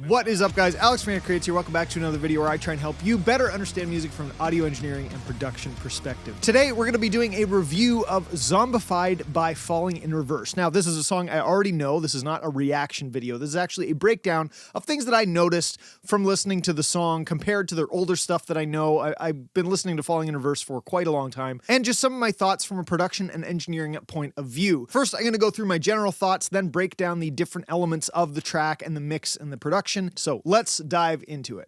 What is up, guys? Alex from ANAK here. Welcome back to another video where I try and help you better understand music from an audio engineering and production perspective. Today, we're going to be doing a review of Zombified by Falling in Reverse. Now, this is a song I already know. This is not a reaction video. This is actually a breakdown of things that I noticed from listening to the song compared to their older stuff that I know. I've been listening to Falling in Reverse for quite a long time, and just some of my thoughts from a production and engineering point of view. First, I'm going to go through my general thoughts, then break down the different elements of the track and the mix and the production. So let's dive into it.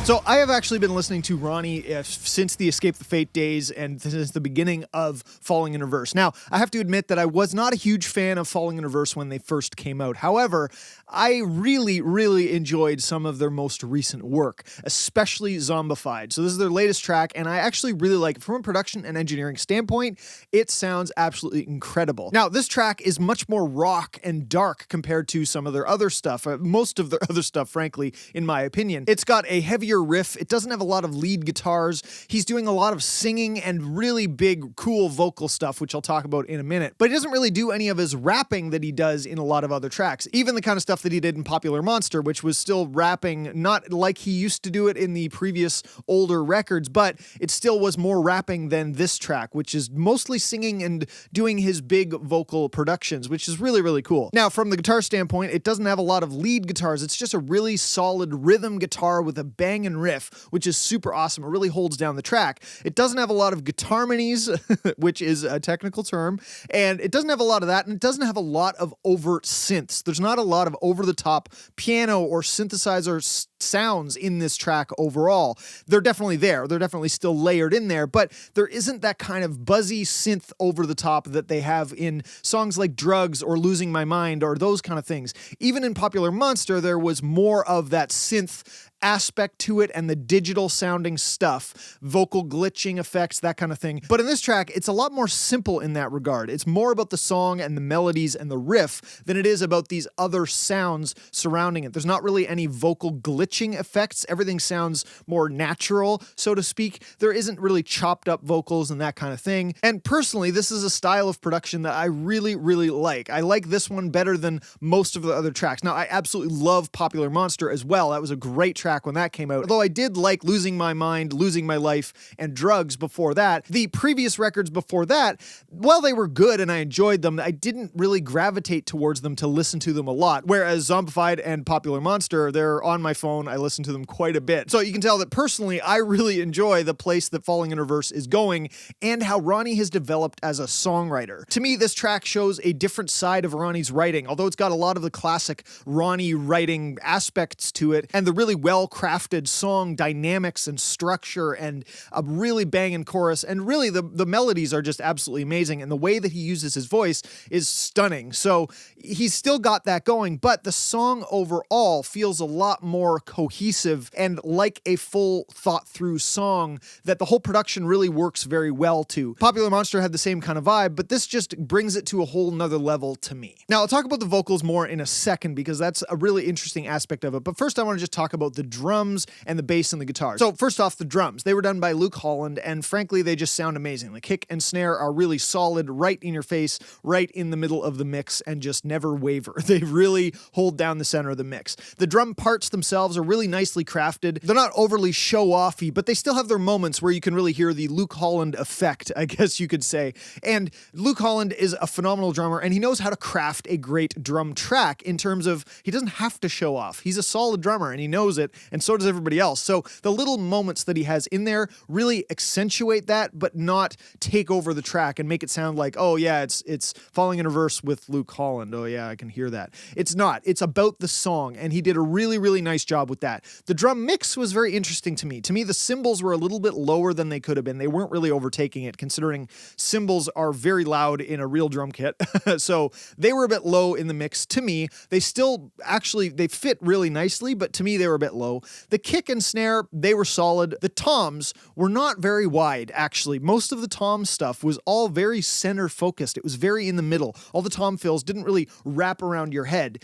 So I have actually been listening to RONNIE since the Escape the Fate days and since the beginning of Falling in Reverse. Now, I have to admit that I was not a huge fan of Falling in Reverse when they first came out. However, I really enjoyed some of their most recent work, especially Zombified. So this is their latest track, and I actually really like it. From a production and engineering standpoint, it sounds absolutely incredible. Now, this track is much more rock and dark compared to some of their other stuff, most of their other stuff, frankly, in my opinion. It's got a heavier riff. It doesn't have a lot of lead guitars. He's doing a lot of singing and really big, cool vocal stuff, which I'll talk about in a minute. But he doesn't really do any of his rapping that he does in a lot of other tracks. Even the kind of stuff that he did in Popular Monster, which was still rapping, not like he used to do it in the previous older records, but it still was more rapping than this track, which is mostly singing and doing his big vocal productions, which is really cool. Now, from the guitar standpoint, it doesn't have a lot of lead guitars. It's just a really solid rhythm guitar with a bang and riff, which is super awesome. It really holds down the track. It doesn't have a lot of guitarmonies, which is a technical term, and it doesn't have a lot of that, and it doesn't have a lot of overt synths. There's not a lot of over-the-top piano or synthesizer sounds in this track overall. They're definitely there. They're definitely still layered in there, but there isn't that kind of buzzy synth over the top that they have in songs like Drugs or Losing My Mind or those kind of things. Even in Popular Monster, there was more of that synth aspect to it and the digital sounding stuff, vocal glitching effects, that kind of thing. But in this track, it's a lot more simple in that regard. It's more about the song and the melodies and the riff than it is about these other sounds surrounding it. There's not really any vocal glitching effects. Everything sounds more natural, so to speak. There isn't really chopped up vocals and that kind of thing. And personally, this is a style of production that I really like. I like this one better than most of the other tracks. Now, I absolutely love Popular Monster as well. That was a great track when that came out. Although I did like Losing My Mind, Losing My Life, and Drugs before that. The previous records before that, while they were good and I enjoyed them, I didn't really gravitate towards them to listen to them a lot. Whereas Zombified and Popular Monster, they're on my phone. I listen to them quite a bit. So you can tell that personally, I really enjoy the place that Falling in Reverse is going and how RONNIE has developed as a songwriter. To me, this track shows a different side of RONNIE's writing, although it's got a lot of the classic RONNIE writing aspects to it and the really well-crafted song dynamics and structure and a really banging chorus, and really the melodies are just absolutely amazing, and the way that he uses his voice is stunning. So he's still got that going, but the song overall feels a lot more cohesive and like a full thought-through song that the whole production really works very well to. Popular Monster had the same kind of vibe, but this just brings it to a whole nother level to me. Now, I'll talk about the vocals more in a second because that's a really interesting aspect of it, but first I want to just talk about the drums and the bass and the guitar. So first off, the drums. They were done by Luke Holland, and frankly, they just sound amazing. The kick and snare are really solid, right in your face, right in the middle of the mix, and just never waver. They really hold down the center of the mix. The drum parts themselves are really nicely crafted. They're not overly show-offy, but they still have their moments where you can really hear the Luke Holland effect, I guess you could say. And Luke Holland is a phenomenal drummer, and he knows how to craft a great drum track in terms of he doesn't have to show off. He's a solid drummer, and he knows it, and so does everybody else. So the little moments that he has in there really accentuate that, but not take over the track and make it sound like, oh yeah, it's Falling in Reverse with Luke Holland. Oh yeah, I can hear that. It's not. It's about the song, and he did a really nice job with that. The drum mix was very interesting to me. To me, the cymbals were a little bit lower than they could have been. They weren't really overtaking it, considering cymbals are very loud in a real drum kit. So they were a bit low in the mix to me. They still actually, they fit really nicely, but to me, they were a bit low. The kick and snare, they were solid. The toms were not very wide, actually. Most of the tom stuff was all very center focused. It was very in the middle. All the tom fills didn't really wrap around your head,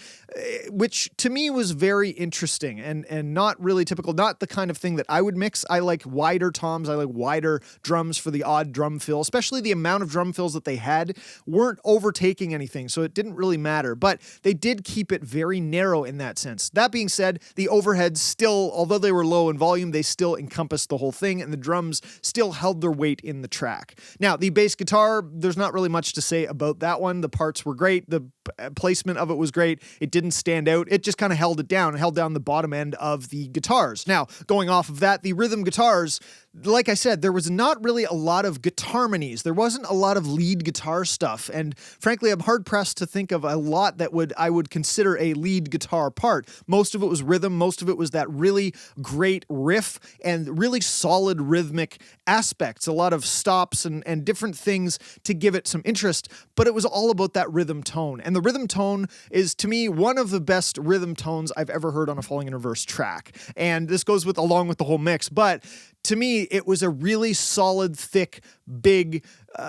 which to me was very interesting. and not really typical, not the kind of thing that I would mix. I like wider toms, I like wider drums for the odd drum fill, especially the amount of drum fills that they had weren't overtaking anything, so it didn't really matter, but they did keep it very narrow in that sense. That being said, the overheads still, although they were low in volume, they still encompassed the whole thing, and the drums still held their weight in the track. Now, the bass guitar, there's not really much to say about that one. The parts were great, the placement of it was great, it didn't stand out, it just kind of held it down, held down the bottom end of the guitars. Now, going off of that, the rhythm guitars, like I said, there was not really a lot of guitarmonies. There wasn't a lot of lead guitar stuff, and frankly, I'm hard-pressed to think of a lot that I would consider a lead guitar part. Most of it was rhythm, most of it was that really great riff and really solid rhythmic aspects, a lot of stops and different things to give it some interest, but it was all about that rhythm tone. And the rhythm tone is, to me, one of the best rhythm tones I've ever heard on a Falling in Reverse track. And this goes along with the whole mix, but to me, it was a really solid, thick, big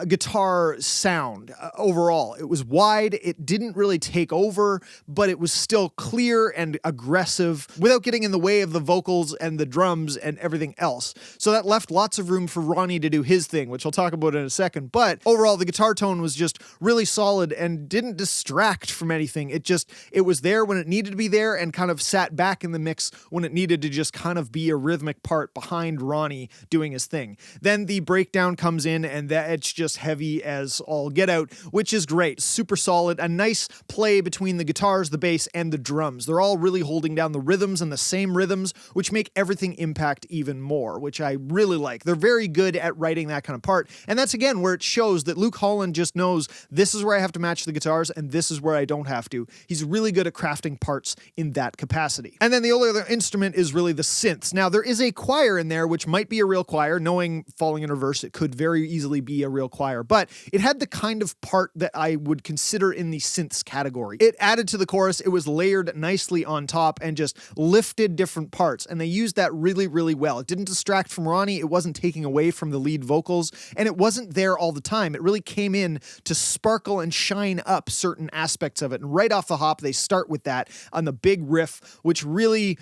guitar sound overall. It was wide, it didn't really take over, but it was still clear and aggressive without getting in the way of the vocals and the drums and everything else. So that left lots of room for Ronnie to do his thing, which I'll talk about in a second. But overall, the guitar tone was just really solid and didn't distract from anything. It was there when it needed to be there and kind of sat back in the mix when it needed to just kind of be a rhythmic part behind Ronnie doing his thing. Then the breakdown comes in and that it's just heavy as all get out, which is great. Super solid. A nice play between the guitars, the bass, and the drums. They're all really holding down the rhythms and the same rhythms, which make everything impact even more, which I really like. They're very good at writing that kind of part. And that's, again, where it shows that Luke Holland just knows this is where I have to match the guitars and this is where I don't have to. He's really good at crafting parts in that capacity. And then the only other instrument is really the synths. Now, there is a choir in there, which might be a real choir. Knowing Falling in Reverse, it could very easily be a real choir, but it had the kind of part that I would consider in the synths category. It added to the chorus, it was layered nicely on top and just lifted different parts, and they used that really, really well. It didn't distract from Ronnie, it wasn't taking away from the lead vocals, and it wasn't there all the time. It really came in to sparkle and shine up certain aspects of it, and right off the hop, they start with that on the big riff, which really...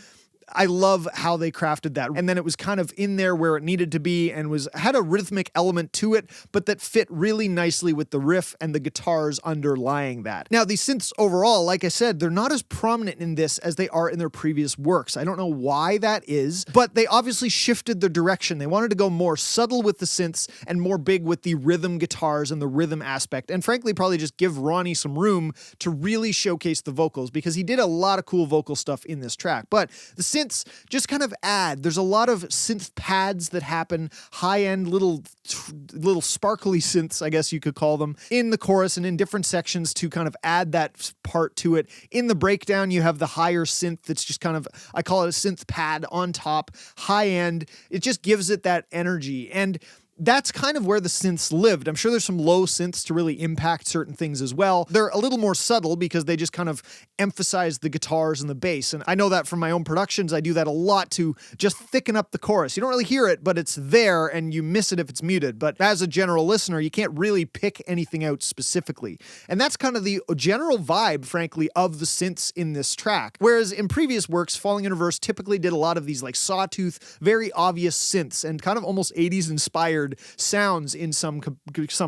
I love how they crafted that. And then it was kind of in there where it needed to be and had a rhythmic element to it, but that fit really nicely with the riff and the guitars underlying that. Now, the synths overall, like I said, they're not as prominent in this as they are in their previous works. I don't know why that is, but they obviously shifted their direction. They wanted to go more subtle with the synths and more big with the rhythm guitars and the rhythm aspect. And frankly, probably just give Ronnie some room to really showcase the vocals because he did a lot of cool vocal stuff in this track. But the synths just kind of add. There's a lot of synth pads that happen, high-end little sparkly synths, I guess you could call them, in the chorus and in different sections to kind of add that part to it. In the breakdown, you have the higher synth that's just kind of, I call it a synth pad on top, high-end. It just gives it that energy. And that's kind of where the synths lived. I'm sure there's some low synths to really impact certain things as well. They're a little more subtle because they just kind of emphasize the guitars and the bass. And I know that from my own productions, I do that a lot to just thicken up the chorus. You don't really hear it, but it's there and you miss it if it's muted. But as a general listener, you can't really pick anything out specifically. And that's kind of the general vibe, frankly, of the synths in this track. Whereas in previous works, Falling in Reverse typically did a lot of these like sawtooth, very obvious synths and kind of almost 80s inspired sounds in some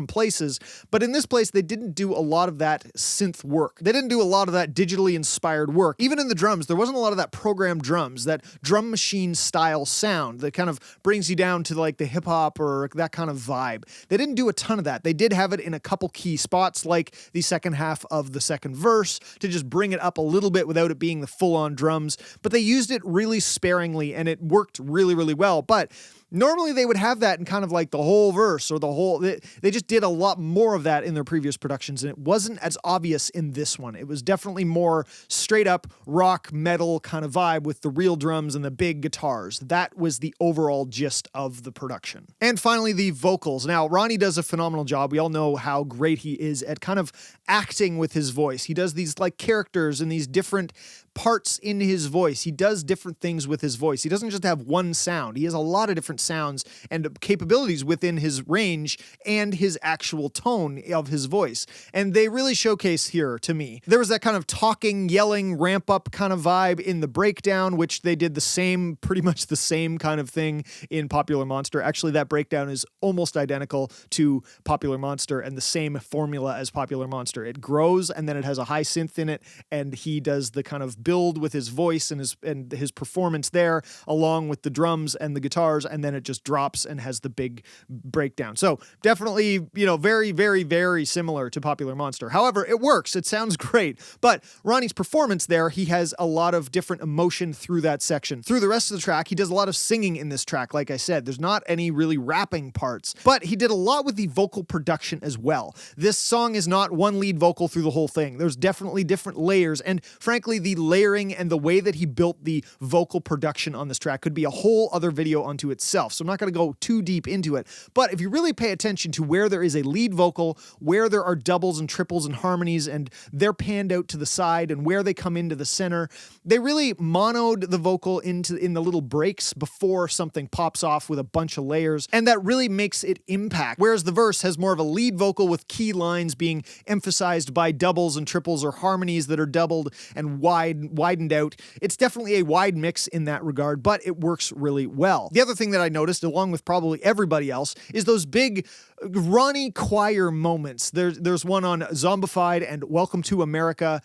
places, but in this place they didn't do a lot of that synth work. They didn't do a lot of that digitally inspired work. Even in the drums, there wasn't a lot of that programmed drums, that drum machine style sound that kind of brings you down to like the hip hop or that kind of vibe. They didn't do a ton of that. They did have it in a couple key spots, like the second half of the second verse, to just bring it up a little bit without it being the full-on drums, but they used it really sparingly and it worked really, really well. But normally they would have that in kind of like the whole verse or the whole... They just did a lot more of that in their previous productions, and it wasn't as obvious in this one. It was definitely more straight up rock metal kind of vibe with the real drums and the big guitars. That was the overall gist of the production. And finally, the vocals. Now, Ronnie does a phenomenal job. We all know how great he is at kind of acting with his voice. He does these like characters and these different parts in his voice. He does different things with his voice. He doesn't just have one sound. He has a lot of different sounds and capabilities within his range and his actual tone of his voice. And they really showcase here to me. There was that kind of talking, yelling, ramp up kind of vibe in the breakdown, which they did the same, pretty much the same kind of thing in Popular Monster. Actually, that breakdown is almost identical to Popular Monster and the same formula as Popular Monster. It grows and then it has a high synth in it, and he does the kind of build with his voice and his performance there, along with the drums and the guitars, and then it just drops and has the big breakdown. So definitely, very, very, very similar to Popular Monster. However, it works. It sounds great. But Ronnie's performance there, he has a lot of different emotion through that section. Through the rest of the track, he does a lot of singing in this track. Like I said, there's not any really rapping parts, but he did a lot with the vocal production as well. This song is not one lead vocal through the whole thing. There's definitely different layers, and frankly, the layering and the way that he built the vocal production on this track could be a whole other video unto itself. So I'm not going to go too deep into it, but if you really pay attention to where there is a lead vocal, where there are doubles and triples and harmonies, and they're panned out to the side, and where they come into the center, they really monoed the vocal in the little breaks before something pops off with a bunch of layers, and that really makes it impact. Whereas the verse has more of a lead vocal with key lines being emphasized by doubles and triples or harmonies that are doubled and widened out. It's definitely a wide mix in that regard, but it works really well. The other thing that I noticed, along with probably everybody else, is those big Ronnie choir moments. There's one on Zombified and Welcome to America.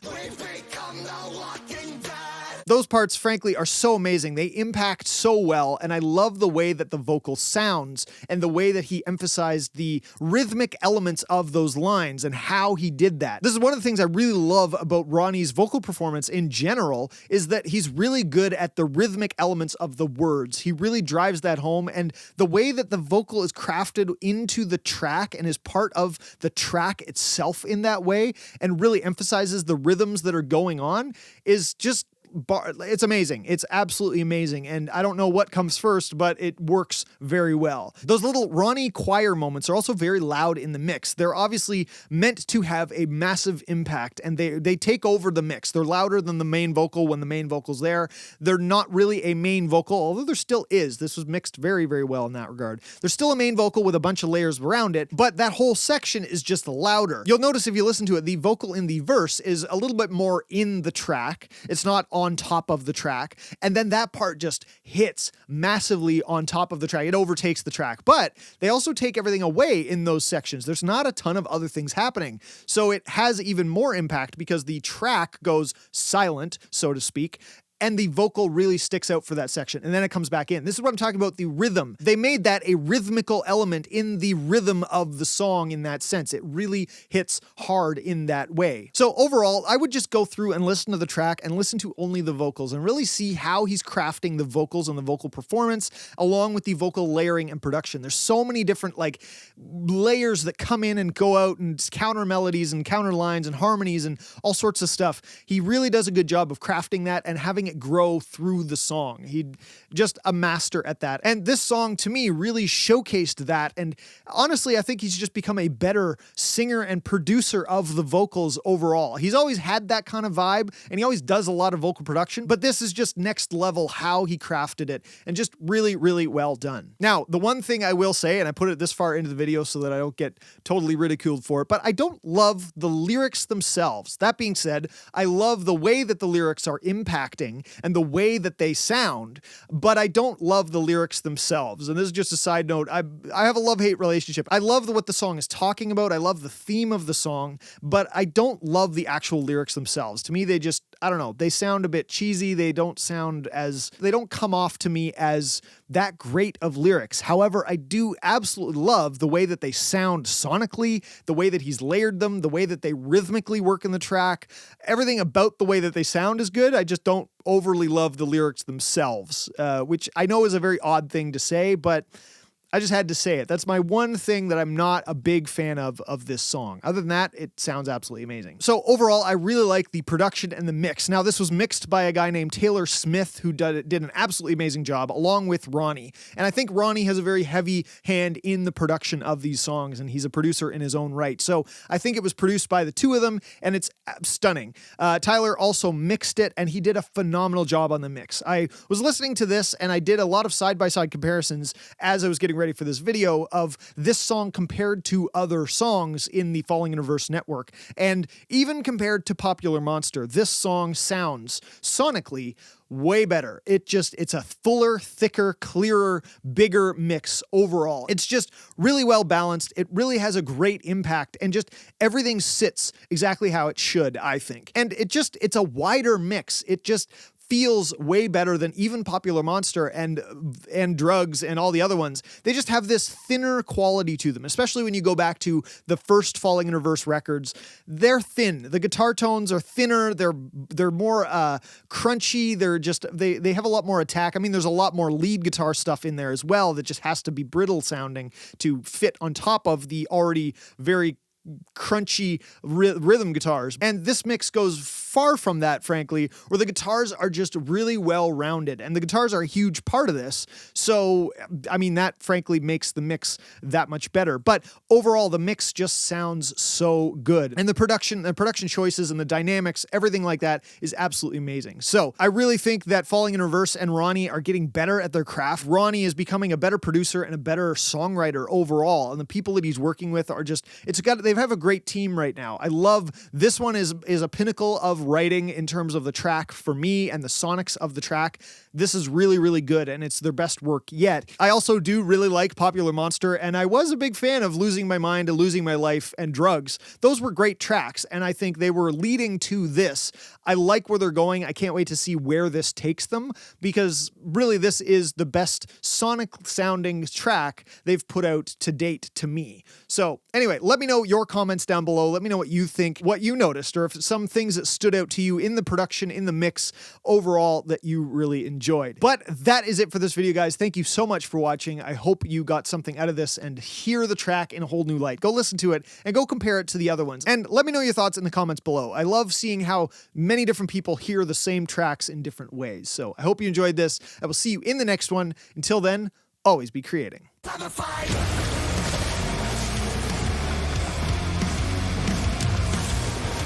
Those parts, frankly, are so amazing. They impact so well, and I love the way that the vocal sounds and the way that he emphasized the rhythmic elements of those lines and how he did that. This is one of the things I really love about Ronnie's vocal performance in general, is that he's really good at the rhythmic elements of the words. He really drives that home, and the way that the vocal is crafted into the track and is part of the track itself in that way and really emphasizes the rhythms that are going on is just it's amazing. It's absolutely amazing. And I don't know what comes first, but it works very well. Those little Ronnie choir moments are also very loud in the mix. They're obviously meant to have a massive impact, and they take over the mix. They're louder than the main vocal when the main vocal's there. They're not really a main vocal, although there still is. This was mixed very, very well in that regard. There's still a main vocal with a bunch of layers around it, but that whole section is just louder. You'll notice if you listen to it, the vocal in the verse is a little bit more in the track. It's not on top of the track, and then that part just hits massively on top of the track. It overtakes the track, but they also take everything away in those sections. There's not a ton of other things happening, so it has even more impact because the track goes silent, so to speak, and the vocal really sticks out for that section, and then it comes back in. This is what I'm talking about, the rhythm. They made that a rhythmical element in the rhythm of the song in that sense. It really hits hard in that way. So overall, I would just go through and listen to the track and listen to only the vocals and really see how he's crafting the vocals and the vocal performance along with the vocal layering and production. There's so many different layers that come in and go out, and counter melodies and counter lines and harmonies and all sorts of stuff. He really does a good job of crafting that and having it grow through the song. He's just a master at that. And this song, to me, really showcased that. And honestly, I think he's just become a better singer and producer of the vocals overall. He's always had that kind of vibe, and he always does a lot of vocal production, but this is just next level how he crafted it, and just really, really well done. Now, the one thing I will say, and I put it this far into the video so that I don't get totally ridiculed for it, but I don't love the lyrics themselves. That being said, I love the way that the lyrics are impacting and the way that they sound, but I don't love the lyrics themselves. And this is just a side note. I have a love-hate relationship. I love what the song is talking about. I love the theme of the song, but I don't love the actual lyrics themselves. To me, they just, I don't know, they sound a bit cheesy. They don't come off to me as that great of lyrics. However, I do absolutely love the way that they sound sonically, the way that he's layered them, the way that they rhythmically work in the track. Everything about the way that they sound is good. I just don't overly love the lyrics themselves, which I know is a very odd thing to say, but I just had to say it. That's my one thing that I'm not a big fan of this song. Other than that, it sounds absolutely amazing. So overall, I really like the production and the mix. Now, this was mixed by a guy named Taylor Smith, who did an absolutely amazing job, along with Ronnie. And I think Ronnie has a very heavy hand in the production of these songs, and he's a producer in his own right. So I think it was produced by the two of them, and it's stunning. Tyler also mixed it, and he did a phenomenal job on the mix. I was listening to this, and I did a lot of side-by-side comparisons as I was getting ready for this video of this song compared to other songs in the Falling in Reverse network. And even compared to Popular Monster, this song sounds sonically way better. It's a fuller, thicker, clearer, bigger mix overall. It's just really well balanced. It really has a great impact, and just everything sits exactly how it should, I think. And it's a wider mix. It just feels way better than even Popular Monster and Drugs and all the other ones. They just have this thinner quality to them, especially when you go back to the first Falling in Reverse records. They're thin. The guitar tones are thinner. They're more crunchy. They have a lot more attack. I mean, there's a lot more lead guitar stuff in there as well that just has to be brittle sounding to fit on top of the already very crunchy rhythm guitars. And this mix goes far from that, frankly, where the guitars are just really well rounded, and the guitars are a huge part of this. So, I mean, that frankly makes the mix that much better. But overall, the mix just sounds so good. And the production choices and the dynamics, everything like that is absolutely amazing. So I really think that Falling in Reverse and Ronnie are getting better at their craft. Ronnie is becoming a better producer and a better songwriter overall. And the people that he's working with are just, they have a great team right now. I love this one is a pinnacle of writing in terms of the track for me and the sonics of the track. This is really, really good, and it's their best work yet. I also do really like Popular Monster, and I was a big fan of Losing My Mind and Losing My Life and Drugs. Those were great tracks, and I think they were leading to this. I like where they're going. I can't wait to see where this takes them, because really this is the best sonic sounding track they've put out to date to me. So anyway, let me know your comments down below. Let me know what you think, what you noticed, or if some things that stood out to you in the production, in the mix overall that you really enjoyed. But that is it for this video, guys. Thank you so much for watching. I hope you got something out of this and hear the track in a whole new light. Go listen to it and go compare it to the other ones. And let me know your thoughts in the comments below. I love seeing how many different people hear the same tracks in different ways. So I hope you enjoyed this. I will see you in the next one. Until then, always be creating.